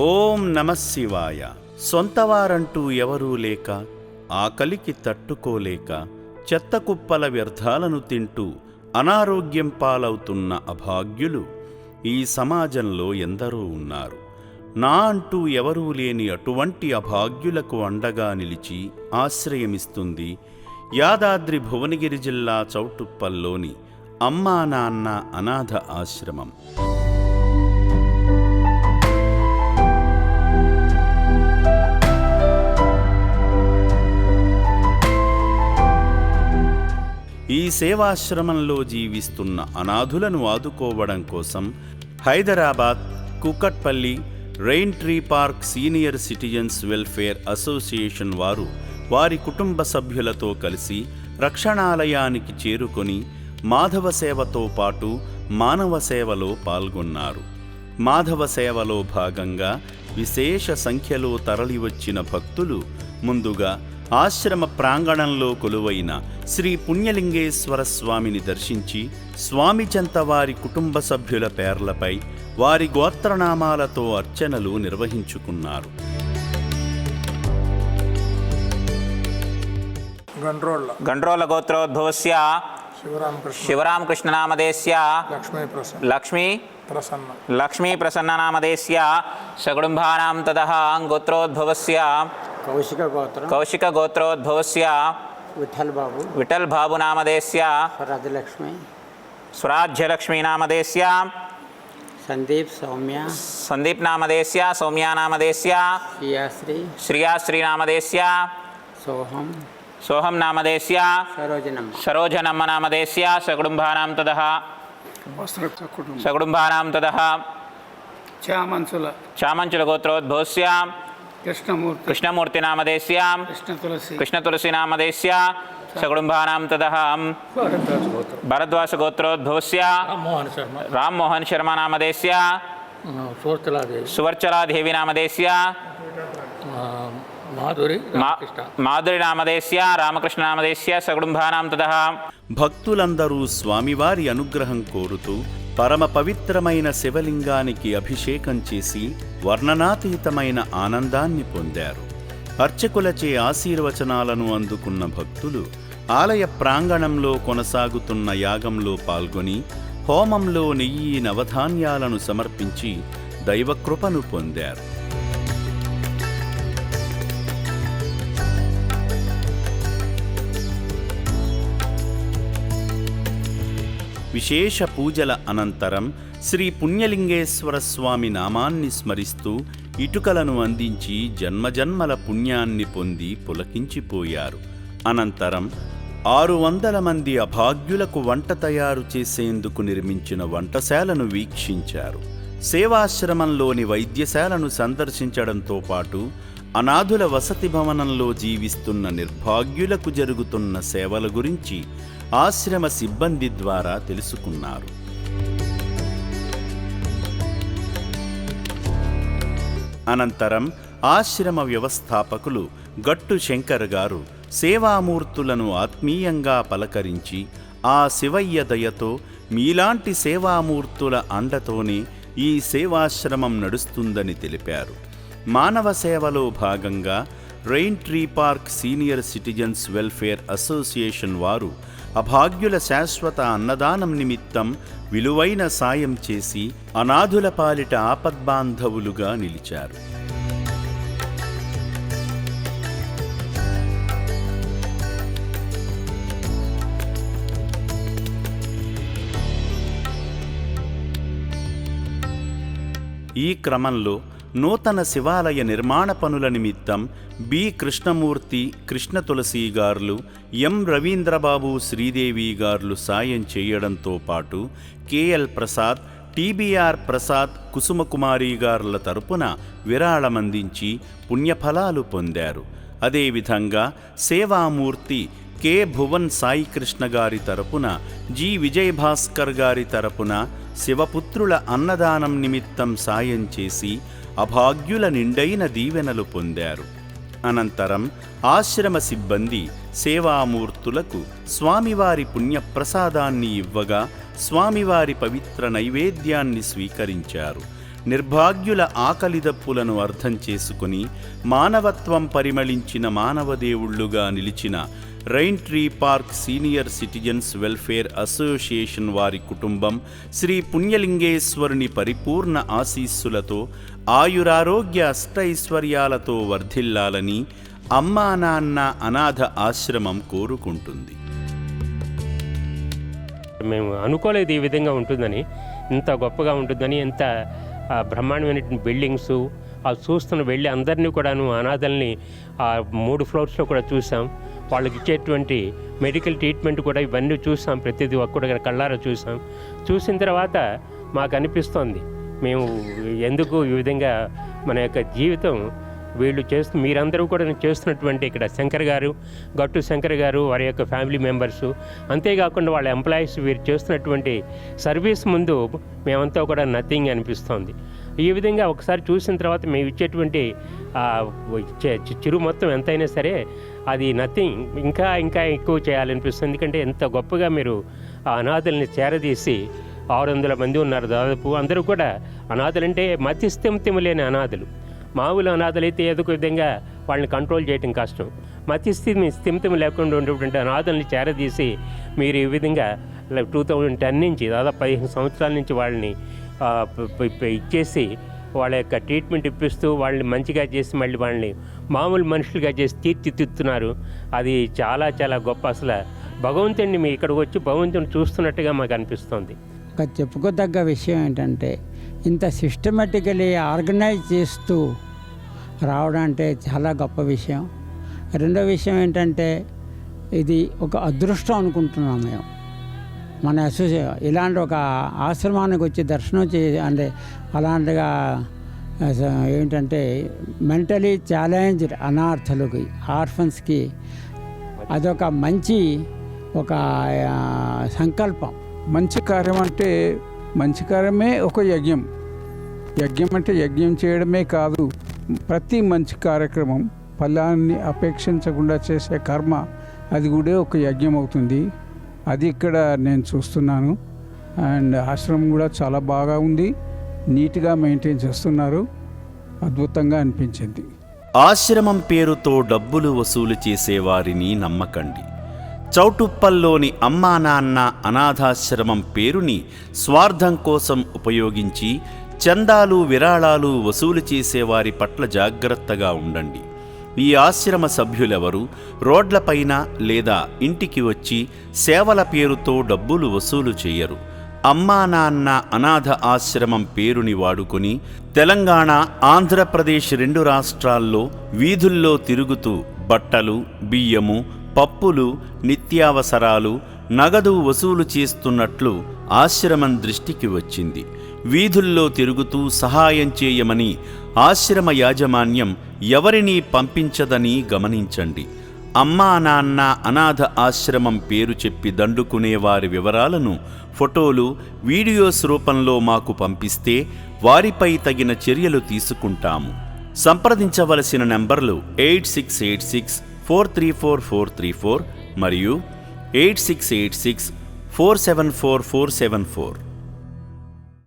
ఓం నమః శివాయ. సొంతవారంటూ ఎవరూ లేక, ఆకలికి తట్టుకోలేక, చెత్తకుప్పల వ్యర్థాలను తింటూ అనారోగ్యం పాలవుతున్న అభాగ్యులు ఈ సమాజంలో ఎందరో ఉన్నారు. నా అంటూ ఎవరూ లేని అటువంటి అభాగ్యులకు అండగా నిలిచి ఆశ్రయమిస్తుంది యాదాద్రి భువనగిరి జిల్లా చౌటుప్పల్లోని అమ్మా నాన్న అనాథ ఆశ్రమం. ఈ సేవాశ్రమంలో జీవిస్తున్న అనాథులను ఆదుకోవడం కోసం Hyderabad Kukatpally rain tree park senior citizens welfare association వారు వారి కుటుంబ సభ్యులతో కలిసి రక్షణాలయానికి చేరుకొని మాధవ సేవతో పాటు మానవ సేవలో పాల్గొన్నారు. మాధవ సేవలో భాగంగా విశేష సంఖ్యలో తరలివచ్చిన భక్తులు ముందుగా ఆశ్రమ ప్రాంగణంలో కొలువైన శ్రీ పుణ్యలింగేశ్వర స్వామిని దర్శించి స్వామి చెంత వారి కుటుంబ సభ్యుల పేర్లపై వారి గోత్రనామాలతో అర్చనలు నిర్వహించుకున్నారు. గండ్రోల గోత్రోద్భవస్య శివరామకృష్ణనామధేస్య లక్ష్మీ ప్రసన్ననామధేస్య సగుడుంబానాం తదః గోత్రోద్భవస్య కౌశిక గోత్రోద్భవస్య విఠల్ బాబు నామధేస్య స్వరాజ్యలక్ష్మీ నామధేస్య సందీప్ నామధేస్య సౌమ్యా నామధేస్య శ్రియాశ్రీ నామధేస్య సోహం నామధేస్య సరోజనమ్మ నామధేస్య సగుడుంబానాం తదః చామంచుల గోత్రోద్భవస్య కృష్ణమూర్తి నామధేస్య కృష్ణతులసి నామధేస్య సగుడుంబానాం తదః భరద్వాజ గోత్రోద్భవస్య రామ్మోహన్ శర్మ నామధేస్య సువర్చలాదేవి నామధేస్య మాధురి నామధేస్య రామకృష్ణ నామధేస్య సగుడుంబానాం తదః. భక్తులందరూ స్వామివారి అనుగ్రహం కోరుతూ పరమ పవిత్రమైన శివలింగానికి అభిషేకం చేసి వర్ణనాతీతమైన ఆనందాన్ని పొందారు. అర్చకులచే ఆశీర్వచనాలను అందుకున్న భక్తులు ఆలయ ప్రాంగణంలో కొనసాగుతున్న యాగంలో పాల్గొని హోమంలో నెయ్యి నవధాన్యాలను సమర్పించి దైవకృపను పొందారు. విశేష పూజల అనంతరం శ్రీ పుణ్యలింగేశ్వర స్వామి నామాన్ని స్మరిస్తూ ఇటుకలను అందించి జన్మజన్మల పుణ్యాన్ని పొంది పులకించిపోయారు. అనంతరం 600 మంది అభాగ్యులకు వంట తయారు చేసేందుకు నిర్మించిన వంటశాలను వీక్షించారు. సేవాశ్రమంలోని వైద్యశాలను సందర్శించడంతో పాటు అనాథుల వసతి భవనంలో జీవిస్తున్న నిర్భాగ్యులకు జరుగుతున్న సేవల గురించి ఆశ్రమ సిబ్బంది ద్వారా తెలుసుకున్నారు. అనంతరం ఆశ్రమ వ్యవస్థాపకులు గట్టు శంకర్ గారు సేవామూర్తులను ఆత్మీయంగా పలకరించి ఆ శివయ్య దయతో మీలాంటి సేవామూర్తుల అండతోనే ఈ సేవాశ్రమం నడుస్తుందని తెలిపారు. మానవ సేవలో భాగంగా rain tree park senior citizens welfare association వారు అభాగ్యుల శాశ్వత అన్నదానం నిమిత్తం విలువైన సాయం చేసి అనాథుల పాలిట ఆపద్బాంధవులుగా నిలిచారు. ఈ క్రమంలో నూతన శివాలయ నిర్మాణ పనుల నిమిత్తం బి కృష్ణమూర్తి, కృష్ణ తులసి గారులు, ఎం రవీంద్రబాబు, శ్రీదేవి గారులు సాయం చేయడంతో పాటు కెఎల్ ప్రసాద్, టిబిఆర్ ప్రసాద్, కుసుమకుమారి గారుల తరపున విరాళమందించి పుణ్యఫలాలు పొందారు. అదేవిధంగా సేవామూర్తి కె భువన్ సాయికృష్ణ గారి తరపున జి విజయభాస్కర్ గారి తరపున శివపుత్రుల అన్నదానం నిమిత్తం సాయం చేసి అభాగ్యుల నిండైన దీవెనలు పొందారు. అనంతరం ఆశ్రమ సిబ్బంది సేవామూర్తులకు స్వామివారి పుణ్యప్రసాదాన్ని ఇవ్వగా స్వామివారి పవిత్ర నైవేద్యాన్ని స్వీకరించారు. నిర్భాగ్యుల ఆకలిదప్పులను అర్థం చేసుకుని మానవత్వం పరిమళించిన మానవదేవుళ్లుగా నిలిచిన rain tree park senior citizens welfare association వారి కుటుంబం శ్రీ పుణ్యలింగేశ్వరుని పరిపూర్ణ ఆశీస్సులతో ఆయురారోగ్య అష్టైశ్వర్యాలతో వర్ధిల్లాలని అమ్మా నాన్న అనాథ ఆశ్రమం కోరుకుంటుంది. మేము అనుకోలేదు ఈ విధంగా ఉంటుందని, ఇంత గొప్పగా ఉంటుందని, ఇంత బ్రహ్మాండమైన బిల్డింగ్స్ చూస్తున్న వెళ్ళి అందరినీ కూడాను అనాథల్ని 3 ఫ్లోర్స్లో కూడా చూసాం. వాళ్ళకి ఇచ్చేటువంటి మెడికల్ ట్రీట్మెంట్ కూడా ఇవన్నీ చూసాం, ప్రతిదీ ఒక్కడ కళ్ళారా చూసాం. చూసిన తర్వాత మాకు అనిపిస్తోంది మేము ఎందుకు ఈ విధంగా మన యొక్క జీవితం వీళ్ళు మీరందరూ కూడా చేస్తున్నటువంటి ఇక్కడ శంకర్ గారు, గట్టు శంకర్ గారు, వారి యొక్క ఫ్యామిలీ మెంబర్సు, అంతేకాకుండా వాళ్ళ ఎంప్లాయీస్ వీరు చేస్తున్నటువంటి సర్వీస్ ముందు మేమంతా కూడా నథింగ్ అనిపిస్తోంది. ఈ విధంగా ఒకసారి చూసిన తర్వాత మేము ఇచ్చేటువంటి చిరు మొత్తం ఎంతైనా సరే అది నథింగ్, ఇంకా ఇంకా ఎక్కువ చేయాలనిపిస్తుంది. ఎందుకంటే ఎంత గొప్పగా మీరు ఆ అనాథల్ని చేరదీసి 600 మంది ఉన్నారు దాదాపు. అందరూ కూడా అనాథలంటే మతిస్థిమితం లేని అనాథలు. మామూలు అనాథలైతే ఏదో ఒక విధంగా వాళ్ళని కంట్రోల్ చేయడం కష్టం. స్థిమితం లేకుండా ఉండేటువంటి అనాథల్ని చేరదీసి మీరు ఈ విధంగా 2010 నుంచి దాదాపు 15 సంవత్సరాల నుంచి వాళ్ళని ఇచ్చేసి వాళ్ళ యొక్క ట్రీట్మెంట్ ఇప్పిస్తూ వాళ్ళని మంచిగా చేసి మళ్ళీ వాళ్ళని మామూలు మనుషులుగా చేసి తీర్చిదిద్దుతున్నారు. అది చాలా చాలా గొప్ప. అసలు భగవంతుడిని మీ ఇక్కడికి వచ్చి భగవంతుని చూస్తున్నట్టుగా మాకు అనిపిస్తుంది. ఒక చెప్పుకోదగ్గ విషయం ఏంటంటే ఇంత సిస్టమేటికలీ ఆర్గనైజ్ చేస్తూ రావడం అంటే చాలా గొప్ప విషయం. రెండో విషయం ఏంటంటే ఇది ఒక అదృష్టం అనుకుంటున్నాం మేము. మన ఇలాంటి ఒక ఆశ్రమానికి వచ్చి దర్శనం అంటే అలాంటిగా ఏంటంటే మెంటలీ ఛాలెంజ్డ్ అనాథులకి, ఆర్ఫన్స్కి అదొక మంచి ఒక సంకల్పం. మంచి కార్యం అంటే మంచి కార్యమే ఒక యజ్ఞం. యజ్ఞం అంటే యజ్ఞం చేయడమే కాదు, ప్రతి మంచి కార్యక్రమం ఫలాన్ని అపేక్షించకుండా చేసే కర్మ అది కూడా ఒక యజ్ఞం అవుతుంది. అది ఇక్కడ నేను చూస్తున్నాను. అండ్ ఆశ్రమం కూడా చాలా బాగా ఉంది, నీట్గా మెయింటైన్ చేస్తున్నారు, అద్భుతంగా అనిపించింది. ఆశ్రమం పేరుతో డబ్బులు వసూలు చేసేవారిని నమ్మకండి. చౌటుప్పల్లోని అమ్మా నాన్న అనాథాశ్రమం పేరుని స్వార్థం కోసం ఉపయోగించి చందాలు విరాళాలు వసూలు చేసేవారి పట్ల జాగ్రత్తగా ఉండండి. ఈ ఆశ్రమ సభ్యులెవరూ రోడ్లపైన లేదా ఇంటికి వచ్చి సేవల పేరుతో డబ్బులు వసూలు చేయరు. అమ్మా నాన్న అనాథ ఆశ్రమం పేరుని వాడుకొని తెలంగాణ, ఆంధ్రప్రదేశ్ 2 రాష్ట్రాల్లో వీధుల్లో తిరుగుతూ బట్టలు, బియ్యము, పప్పులు, నిత్యావసరాలు, నగదు వసూలు చేస్తున్నట్లు ఆశ్రమం దృష్టికి వచ్చింది. వీధుల్లో తిరుగుతూ సహాయం చేయమని ఆశ్రమ యాజమాన్యం ఎవరినీ పంపించదని గమనించండి. అమ్మా నాన్న అనాథ ఆశ్రమం పేరు చెప్పి దండుకునే వారి వివరాలను ఫోటోలు, వీడియోస్ రూపంలో మాకు పంపిస్తే వారిపై తగిన చర్యలు తీసుకుంటాము. సంప్రదించవలసిన నంబర్లు 8686434434 మరియు 8686474474.